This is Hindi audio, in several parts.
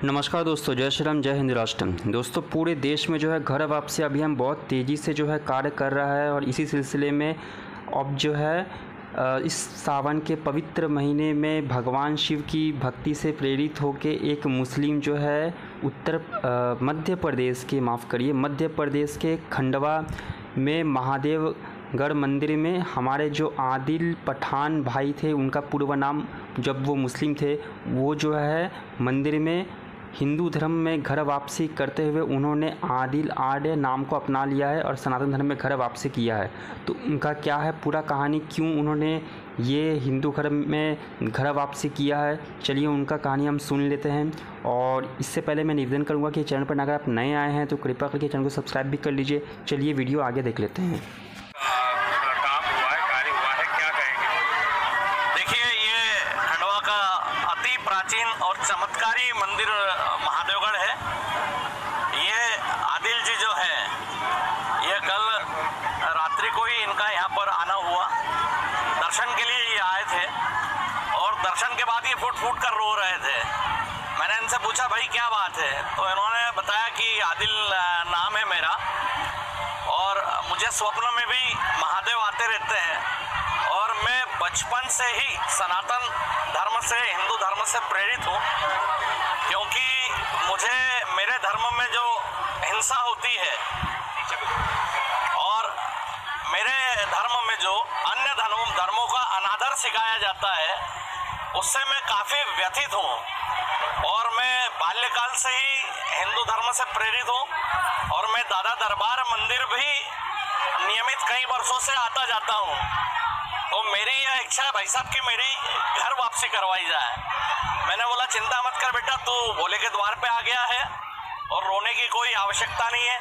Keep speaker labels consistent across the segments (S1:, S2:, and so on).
S1: नमस्कार दोस्तों, जय श्री राम, जय हिंद राष्ट्र। दोस्तों, पूरे देश में जो है घर वापसी अभियान बहुत तेज़ी से जो है कार्य कर रहा है और इसी सिलसिले में अब जो है इस सावन के पवित्र महीने में भगवान शिव की भक्ति से प्रेरित होकर एक मुस्लिम जो है मध्य प्रदेश के खंडवा में महादेवगढ़ मंदिर में हमारे जो आदिल पठान भाई थे, उनका पूर्व नाम, जब वो मुस्लिम थे, वो जो है मंदिर में हिंदू धर्म में घर वापसी करते हुए उन्होंने आदिल आर्य नाम को अपना लिया है और सनातन धर्म में घर वापसी किया है। तो उनका क्या है पूरा कहानी, क्यों उन्होंने ये हिंदू धर्म में घर वापसी किया है, चलिए उनका कहानी हम सुन लेते हैं। और इससे पहले मैं निवेदन करूँगा कि चैनल पर अगर आप नए आए हैं तो कृपया करके चैनल को सब्सक्राइब भी कर लीजिए। चलिए वीडियो आगे देख लेते हैं।
S2: प्राचीन और चमत्कारी मंदिर महादेवगढ़ है। ये आदिल जी जो है, ये कल रात्रि को ही इनका यहाँ पर आना हुआ। दर्शन के लिए ये आए थे और दर्शन के बाद ये फूट फूट कर रो रहे थे। मैंने इनसे पूछा, भाई क्या बात है? तो इन्होंने बताया कि आदिल नाम है मेरा और मुझे स्वप्न में भी महादेव आते रहते हैं और मैं बचपन से ही सनातन धर्म से, हिंदू धर्म से प्रेरित हूँ, क्योंकि मुझे मेरे धर्म में जो हिंसा होती है और मेरे धर्म में जो अन्य धर्मों का अनादर सिखाया जाता है, उससे मैं काफ़ी व्यथित हूँ। और मैं बाल्यकाल से ही हिंदू धर्म से प्रेरित हूँ और मैं दादा दरबार मंदिर भी नियमित कई वर्षों से आता जाता हूँ। तो मेरी यह इच्छा है भाई साहब कि मेरी घर वापसी करवाई जाए। मैंने बोला, चिंता मत कर बेटा, तू भोले के द्वार पे आ गया है और रोने की कोई आवश्यकता नहीं है।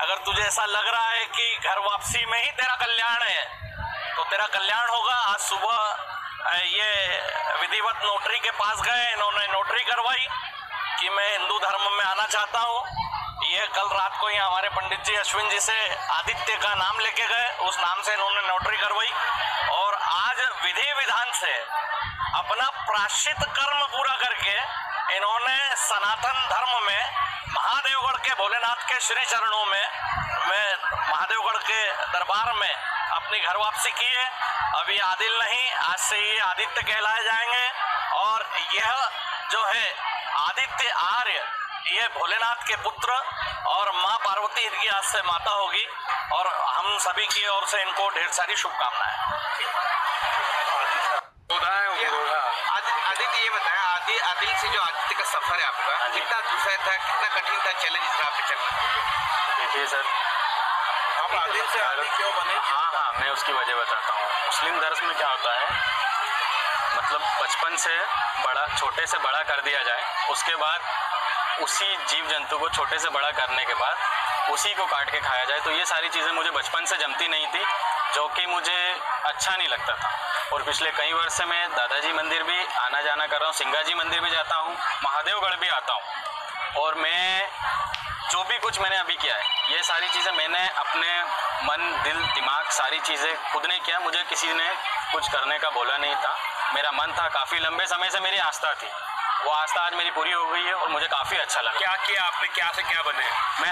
S2: अगर तुझे ऐसा लग रहा है कि घर वापसी में ही तेरा कल्याण है तो तेरा कल्याण होगा। आज सुबह ये विधिवत नोटरी के पास गए, इन्होंने नोटरी करवाई कि मैं हिंदू धर्म में आना चाहता हूँ। ये कल रात को ही हमारे पंडित जी अश्विन जी से आदित्य का नाम लेके गए, उस नाम से इन्होंने नोटरी करवाई और आज विधि विधान से अपना प्रायश्चित कर्म पूरा करके इन्होंने सनातन धर्म में महादेवगढ़ के भोलेनाथ के श्री चरणों में, मैं महादेवगढ़ के दरबार में अपनी घर वापसी की है। अभी आदिल नहीं, आज से ये आदित्य कहलाए जाएंगे और यह जो है आदित्य आर्य, ये भोलेनाथ के पुत्र और माँ पार्वती इनकी आज से माता होगी और हम सभी की ओर से इनको ढेर सारी शुभकामनाएं।
S3: आदित्य, ये बताया, आदिल से जो आदित्य का सफर है आपका, कितना दूसरा था, कितना कठिन था चैलेंज था आप पे चलना?
S4: देखिए सर,
S3: आप आदिल से आदिल क्यों बने?
S4: हाँ, मैं उसकी वजह बताता हूँ। मुस्लिम धर्म में क्या होता है, मतलब बचपन से बड़ा, छोटे से बड़ा कर दिया जाए, उसके बाद उसी जीव जंतु को छोटे से बड़ा करने के बाद उसी को काट के खाया जाए। तो ये सारी चीज़ें मुझे बचपन से जमती नहीं थी, जो कि मुझे अच्छा नहीं लगता था। और पिछले कई वर्ष से मैं दादाजी मंदिर भी आना जाना कर रहा हूँ, सिंगाजी मंदिर भी जाता हूँ, महादेवगढ़ भी आता हूँ। और मैं जो भी कुछ मैंने अभी किया है, ये सारी चीज़ें मैंने अपने मन, दिल, दिमाग, सारी चीज़ें खुद ने किया। मुझे किसी ने कुछ करने का बोला नहीं था। मेरा मन था, काफ़ी लंबे समय से मेरी आस्था थी, वो आस्था आज मेरी पूरी हो गई है और मुझे काफ़ी अच्छा लगा।
S3: क्या किया आपने, क्या से क्या बने?
S4: मैं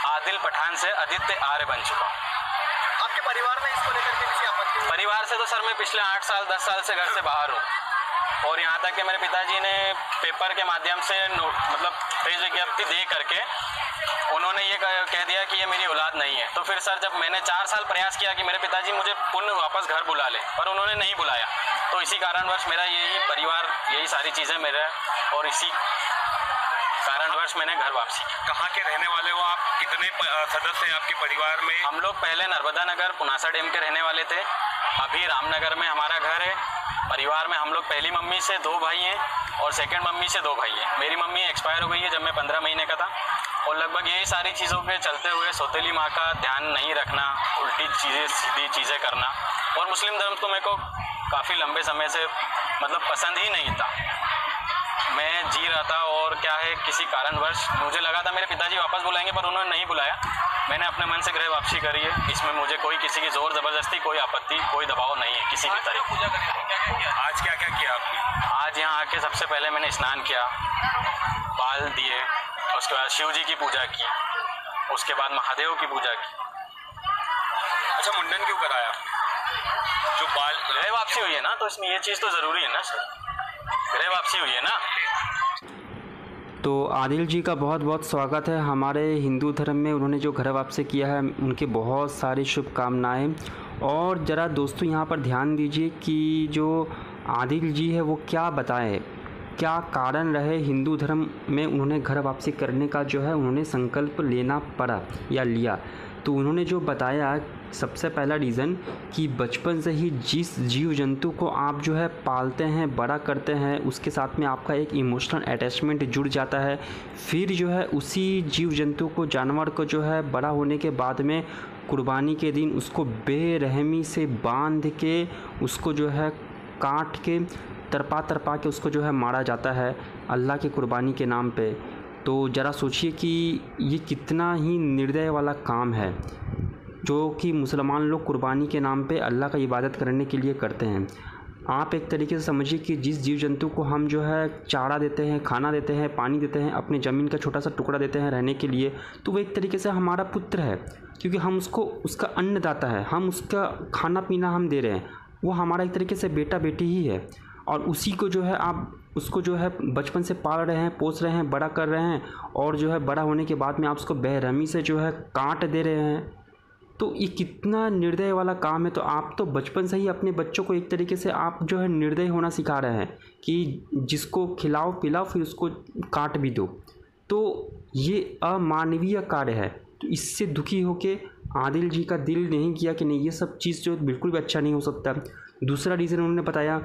S4: आदिल पठान से आदित्य आर्य बन चुका हूँ।
S3: आपके परिवार में इसको लेकर के किसी आपत्ति?
S4: परिवार से तो सर मैं पिछले 8 साल 10 साल से घर से बाहर हूँ और यहाँ तक कि मेरे पिताजी ने पेपर के माध्यम से मतलब प्रेस विज्ञप्ति दे करके उन्होंने ये कह दिया कि ये मेरी औलाद नहीं है। तो फिर सर, जब मैंने 4 साल प्रयास किया कि मेरे पिताजी मुझे पुनः वापस घर बुला ले, पर उन्होंने नहीं बुलाया। तो इसी कारणवश मेरा यही परिवार, यही सारी चीज़ें मेरा, और इसी कारणवश मैंने घर वापसी की।
S3: कहाँ के रहने वाले हो आप? कितने सदस्य हैं आपके परिवार में?
S4: हम लोग पहले नर्मदा नगर पुनासा डैम के रहने वाले थे, अभी रामनगर में हमारा घर है। परिवार में हम लोग पहली मम्मी से 2 भाई हैं और सेकंड मम्मी से 2 भाई हैं। मेरी मम्मी एक्सपायर हो गई है जब मैं 15 महीने का था और लगभग यही सारी चीज़ों के चलते हुए सौतेली माँ का ध्यान नहीं रखना, उल्टी चीज़ें सीधी चीज़ें करना, और मुस्लिम धर्म तो मेरे को काफ़ी लंबे समय से मतलब पसंद ही नहीं था। मैं जी रहा था और क्या है, किसी कारणवश मुझे लगा था मेरे पिताजी वापस बुलाएंगे, पर उन्होंने नहीं बुलाया। मैंने अपने मन से गृह वापसी करी है। इसमें मुझे कोई किसी की जोर ज़बरदस्ती, कोई आपत्ति, कोई दबाव नहीं है किसी की तरह।
S3: पूजा करेंगे, आज क्या क्या किया आपने?
S4: आज यहाँ आके सबसे पहले मैंने स्नान किया, बाल दिए, उसके बाद शिव जी की पूजा की, उसके बाद महादेव की पूजा की।
S3: अच्छा, मुंडन क्यों कराया आपने? जो बाल
S4: गृह वापसी हुई है ना, तो इसमें ये चीज़ तो ज़रूरी है ना सर, गृह वापसी हुई है ना।
S1: तो आदिल जी का बहुत बहुत स्वागत है हमारे हिंदू धर्म में। उन्होंने जो घर वापसी किया है उनकी बहुत सारी शुभकामनाएं। और ज़रा दोस्तों यहाँ पर ध्यान दीजिए कि जो आदिल जी है वो क्या बताएं, क्या कारण रहे हिंदू धर्म में उन्होंने घर वापसी करने का जो है उन्होंने संकल्प लेना पड़ा या लिया। तो उन्होंने जो बताया, सबसे पहला रीज़न कि बचपन से ही जिस जीव जंतु को आप जो है पालते हैं, बड़ा करते हैं, उसके साथ में आपका एक इमोशनल अटैचमेंट जुड़ जाता है। फिर जो है उसी जीव जंतु को, जानवर को जो है बड़ा होने के बाद में कुर्बानी के दिन उसको बेरहमी से बांध के, उसको जो है काट के, तरपा तरपा के उसको जो है मारा जाता है अल्लाह की कुर्बानी के नाम पे। तो ज़रा सोचिए कि ये कितना ही निर्दय वाला काम है जो कि मुसलमान लोग कुर्बानी के नाम पे अल्लाह का इबादत करने के लिए करते हैं। आप एक तरीके से समझिए कि जिस जीव जंतु को हम जो है चारा देते हैं, खाना देते हैं, पानी देते हैं, अपने ज़मीन का छोटा सा टुकड़ा देते हैं रहने के लिए, तो वो एक तरीके से हमारा पुत्र है, क्योंकि हम उसको, उसका अन्नदाता है, हम उसका खाना पीना हम दे रहे हैं, वो हमारा एक तरीके से बेटा बेटी ही है। और उसी को जो है आप उसको जो है बचपन से पाल रहे हैं, पोस रहे हैं, बड़ा कर रहे हैं, और जो है बड़ा होने के बाद में आप उसको बेरहमी से जो है काट दे रहे हैं। तो ये कितना निर्दय वाला काम है। तो आप तो बचपन से ही अपने बच्चों को एक तरीके से आप जो है निर्दय होना सिखा रहे हैं कि जिसको खिलाओ पिलाओ फिर उसको काट भी दो। तो ये अमानवीय कार्य है। तो इससे दुखी होके आदिल जी का दिल नहीं किया कि नहीं, ये सब चीज़ जो बिल्कुल भी अच्छा नहीं हो सकता। दूसरा रीज़न उन्होंने बताया,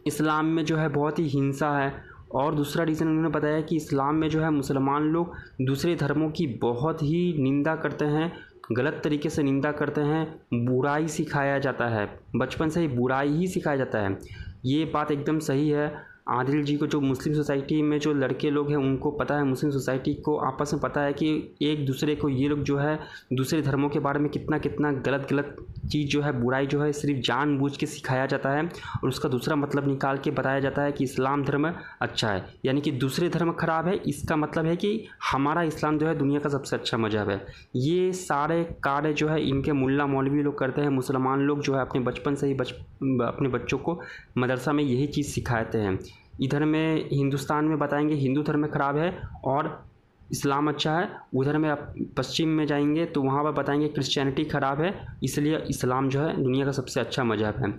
S1: इस्लाम में जो है बहुत ही हिंसा है। और दूसरा रीज़न उन्होंने बताया कि इस्लाम में जो है मुसलमान लोग दूसरे धर्मों की बहुत ही निंदा करते हैं, गलत तरीके से निंदा करते हैं, बुराई सिखाया जाता है, बचपन से ही बुराई ही सिखाया जाता है। ये बात एकदम सही है। आदिल जी को जो मुस्लिम सोसाइटी में जो लड़के लोग हैं उनको पता है, मुस्लिम सोसाइटी को आपस में पता है कि एक दूसरे को ये लोग जो है दूसरे धर्मों के बारे में कितना कितना गलत गलत चीज़ जो है, बुराई जो है सिर्फ जानबूझ के सिखाया जाता है, और उसका दूसरा मतलब निकाल के बताया जाता है कि इस्लाम धर्म अच्छा है, यानी कि दूसरे धर्म खराब है, इसका मतलब है कि हमारा इस्लाम जो है दुनिया का सबसे अच्छा मजहब है। ये सारे कार्य जो है इनके मुल्ला मौलवी लोग करते हैं। मुसलमान लोग जो है अपने बचपन से ही अपने बच्चों को मदरसा में यही चीज़ सिखाते हैं। इधर में हिंदुस्तान में बताएंगे हिंदू धर्म खराब है और इस्लाम अच्छा है, उधर में आप पश्चिम में जाएंगे तो वहाँ पर बताएंगे क्रिश्चियनिटी ख़राब है, इसलिए इस्लाम जो है दुनिया का सबसे अच्छा मजहब है।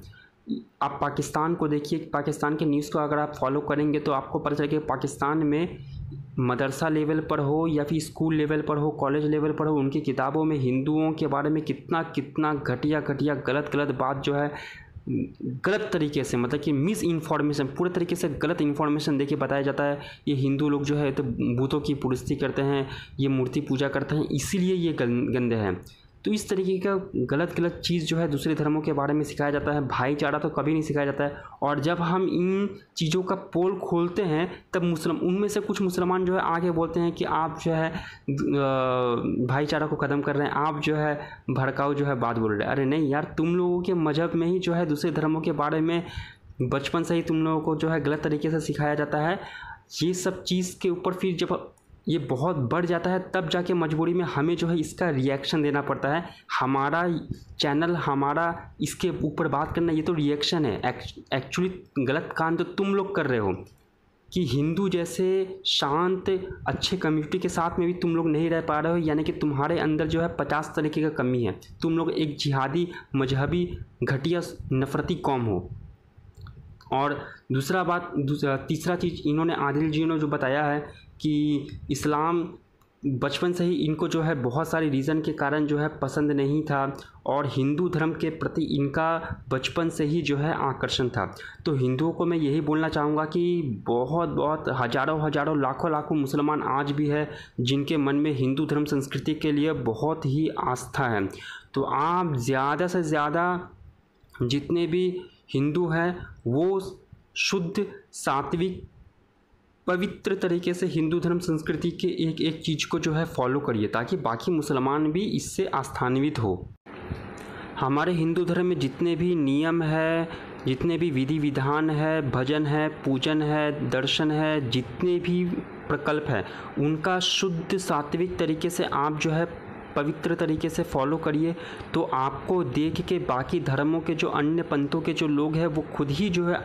S1: आप पाकिस्तान को देखिए, पाकिस्तान के न्यूज़ को अगर आप फॉलो करेंगे तो आपको पता चलेगा पाकिस्तान में मदरसा लेवल पर हो या फिर स्कूल लेवल पर हो, कॉलेज लेवल पर हो, उनकी किताबों में हिंदुओं के बारे में कितना कितना घटिया घटिया गलत गलत बात जो है गलत तरीके से, मतलब कि मिस इन्फॉर्मेशन, पूरे तरीके से गलत इन्फॉर्मेशन देके बताया जाता है। ये हिंदू लोग जो है तो भूतों की पुरस्ती करते हैं, ये मूर्ति पूजा करते हैं, इसीलिए ये गंदे हैं। तो इस तरीके का गलत गलत चीज़ जो है दूसरे धर्मों के बारे में सिखाया जाता है। भाईचारा तो कभी नहीं सिखाया जाता है। और जब हम इन चीज़ों का पोल खोलते हैं तब उनमें से कुछ मुसलमान जो है आगे बोलते हैं कि आप जो है भाईचारा को ख़त्म कर रहे हैं, आप जो है भड़काऊ जो है बात बोल रहे हैं। अरे नहीं यार, तुम लोगों के मजहब में ही जो है दूसरे धर्मों के बारे में बचपन से ही तुम लोगों को जो है गलत तरीके से सिखाया जाता है। ये सब चीज़ के ऊपर फिर जब ये बहुत बढ़ जाता है तब जाके मजबूरी में हमें जो है इसका रिएक्शन देना पड़ता है। हमारा चैनल, हमारा इसके ऊपर बात करना, ये तो रिएक्शन है। एक्चुअली गलत काम तो तुम लोग कर रहे हो कि हिंदू जैसे शांत अच्छे कम्युनिटी के साथ में भी तुम लोग नहीं रह पा रहे हो, यानी कि तुम्हारे अंदर जो है 50 तरीके का कमी है। तुम लोग एक जिहादी, मजहबी, घटिया, नफरती कौम हो। और तीसरा चीज़ इन्होंने, आदिल जी ने जो बताया है कि इस्लाम बचपन से ही इनको जो है बहुत सारी रीज़न के कारण जो है पसंद नहीं था, और हिंदू धर्म के प्रति इनका बचपन से ही जो है आकर्षण था। तो हिंदुओं को मैं यही बोलना चाहूँगा कि बहुत बहुत हज़ारों लाखों लाखों मुसलमान आज भी है जिनके मन में हिंदू धर्म संस्कृति के लिए बहुत ही आस्था है। तो आप ज़्यादा से ज़्यादा जितने भी हिंदू हैं वो शुद्ध, सात्विक, पवित्र तरीके से हिंदू धर्म संस्कृति के एक एक चीज़ को जो है फॉलो करिए, ताकि बाकी मुसलमान भी इससे आस्थान्वित हो। हमारे हिंदू धर्म में जितने भी नियम है, जितने भी विधि विधान है, भजन है, पूजन है, दर्शन है, जितने भी प्रकल्प है, उनका शुद्ध सात्विक तरीके से आप जो है पवित्र तरीके से फॉलो करिए। तो आपको देख के बाकी धर्मों के जो अन्य पंथों के जो लोग हैं वो खुद ही जो है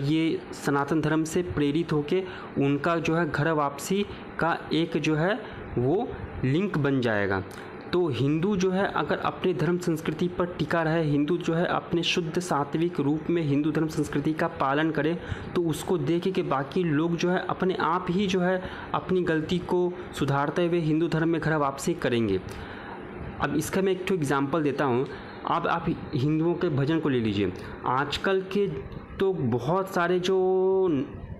S1: ये सनातन धर्म से प्रेरित होके उनका जो है घर वापसी का एक जो है वो लिंक बन जाएगा। तो हिंदू जो है अगर अपने धर्म संस्कृति पर टिका रहे, हिंदू जो है अपने शुद्ध सात्विक रूप में हिंदू धर्म संस्कृति का पालन करे, तो उसको देख के बाकी लोग जो है अपने आप ही जो है अपनी गलती को सुधारते हुए हिंदू धर्म में घर वापसी करेंगे। अब इसका मैं एक तो एग्जाम्पल देता हूँ। अब आप हिंदुओं के भजन को ले लीजिए। आजकल के तो बहुत सारे जो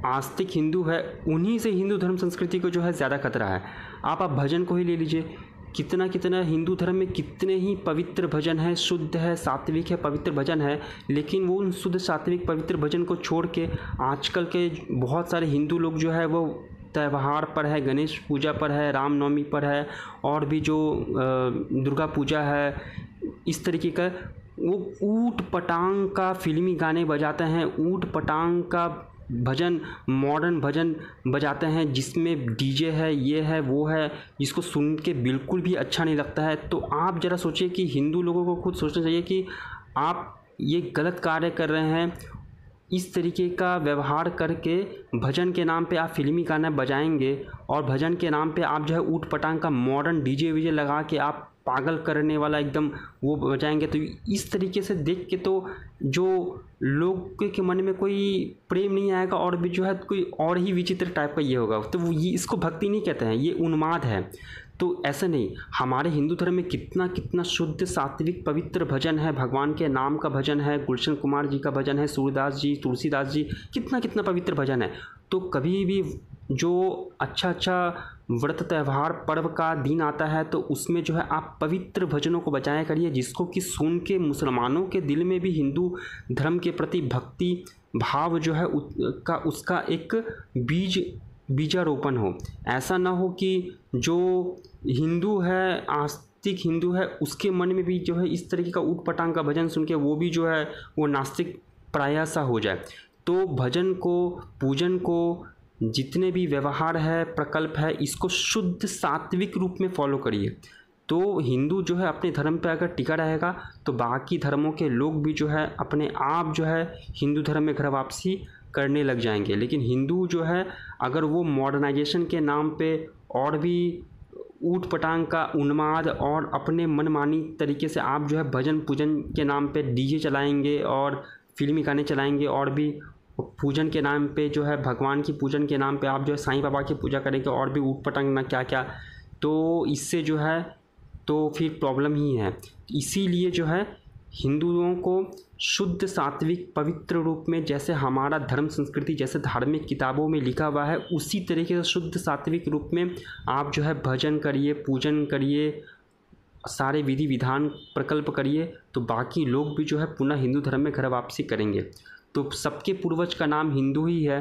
S1: आस्तिक हिंदू है उन्हीं से हिंदू धर्म संस्कृति को जो है ज़्यादा खतरा है। आप भजन को ही ले लीजिए, कितना कितना हिंदू धर्म में कितने ही पवित्र भजन है, शुद्ध है, सात्विक है, पवित्र भजन है, लेकिन वो उन शुद्ध सात्विक पवित्र भजन को छोड़ के आजकल के बहुत सारे हिंदू लोग जो है वो त्यौहार पर है, गणेश पूजा पर है, रामनवमी पर है, और भी जो दुर्गा पूजा है, इस तरीके का वो ऊट पटांग का फिल्मी गाने बजाते हैं, ऊट पटांग का भजन, मॉडर्न भजन बजाते हैं जिसमें डीजे है, ये है, वो है, जिसको सुन के बिल्कुल भी अच्छा नहीं लगता है। तो आप ज़रा सोचिए कि हिंदू लोगों को खुद सोचना चाहिए कि आप ये गलत कार्य कर रहे हैं। इस तरीके का व्यवहार करके भजन के नाम पे आप फिल्मी गाना बजाएंगे और भजन के नाम पे आप जो है ऊट पटांग का मॉडर्न डीजे वीजे लगा के आप पागल करने वाला एकदम वो बजाएंगे। तो इस तरीके से देख के तो जो लोग के मन में कोई प्रेम नहीं आएगा और भी जो है कोई और ही विचित्र टाइप का ये होगा। तो वो ये इसको भक्ति नहीं कहते हैं, ये उन्माद है। तो ऐसा नहीं, हमारे हिंदू धर्म में कितना कितना शुद्ध सात्विक पवित्र भजन है, भगवान के नाम का भजन है, गुलशन कुमार जी का भजन है, सूरदास जी, तुलसीदास जी, कितना कितना पवित्र भजन है। तो कभी भी जो अच्छा व्रत त्यौहार पर्व का दिन आता है तो उसमें जो है आप पवित्र भजनों को बजाया करिए, जिसको कि सुन के मुसलमानों के दिल में भी हिंदू धर्म के प्रति भक्ति भाव जो है उसका एक बीजारोपण हो। ऐसा ना हो कि जो हिंदू है, आस्तिक हिंदू है, उसके मन में भी जो है इस तरीके का ऊट पटांग का भजन सुन के वो भी जो है वो नास्तिक प्राय सा हो जाए। तो भजन को, पूजन को, जितने भी व्यवहार है, प्रकल्प है, इसको शुद्ध सात्विक रूप में फॉलो करिए। तो हिंदू जो है अपने धर्म पे अगर टिका रहेगा तो बाकी धर्मों के लोग भी जो है अपने आप जो है हिंदू धर्म में घर वापसी करने लग जाएंगे। लेकिन हिंदू जो है अगर वो मॉडर्नाइजेशन के नाम पे और भी ऊट पटांग का उन्माद और अपने मनमानी तरीके से आप जो है भजन पूजन के नाम पे डीजे चलाएंगे और फिल्मी गाने चलाएंगे और भी पूजन के नाम पे जो है भगवान की पूजन के नाम पे आप जो है साईं बाबा की पूजा करेंगे और भी ऊट पटांग ना क्या क्या, तो इससे जो है तो फिर प्रॉब्लम ही है। इसीलिए जो है हिंदुओं को शुद्ध सात्विक पवित्र रूप में, जैसे हमारा धर्म संस्कृति जैसे धार्मिक किताबों में लिखा हुआ है, उसी तरीके से शुद्ध सात्विक रूप में आप जो है भजन करिए, पूजन करिए, सारे विधि विधान प्रकल्प करिए, तो बाकी लोग भी जो है पुनः हिंदू धर्म में घर वापसी करेंगे। तो सबके पूर्वज का नाम हिंदू ही है,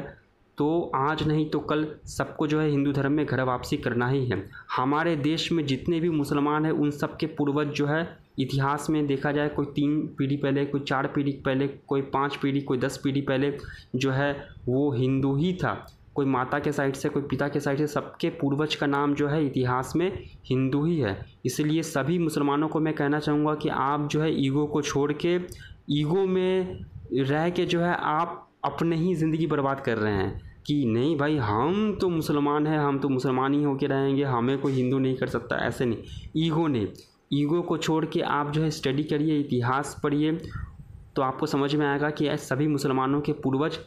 S1: तो आज नहीं तो कल सबको जो है हिंदू धर्म में घर वापसी करना ही है। हमारे देश में जितने भी मुसलमान हैं उन सब के पूर्वज जो है इतिहास में देखा जाए, कोई 3 पीढ़ी पहले, कोई 4 पीढ़ी पहले, कोई 5 पीढ़ी, कोई 10 पीढ़ी पहले जो है वो हिंदू ही था। कोई माता के साइड से, कोई पिता के साइड से, सबके पूर्वज का नाम जो है इतिहास में हिंदू ही है। इसलिए सभी मुसलमानों को मैं कहना चाहूँगा कि आप जो है ईगो को छोड़ के, ईगो में रह के जो है आप अपने ही ज़िंदगी बर्बाद कर रहे हैं कि नहीं भाई हम तो मुसलमान हैं, हम तो मुसलमान ही होके रहेंगे, हमें कोई हिंदू नहीं कर सकता। ऐसे नहीं, ईगो नहीं, ईगो को छोड़ के आप जो है स्टडी करिए, इतिहास पढ़िए, तो आपको समझ में आएगा कि सभी मुसलमानों के पूर्वज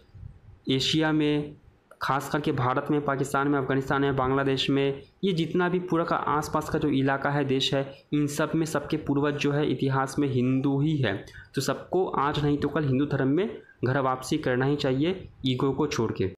S1: एशिया में, खास करके भारत में, पाकिस्तान में, अफ़गानिस्तान में, बांग्लादेश में, ये जितना भी पूरा का आसपास का जो इलाका है, देश है, इन सब में सबके पूर्वज जो है इतिहास में हिंदू ही है। तो सबको आज नहीं तो कल हिंदू धर्म में घर वापसी करना ही चाहिए, ईगो को छोड़ के।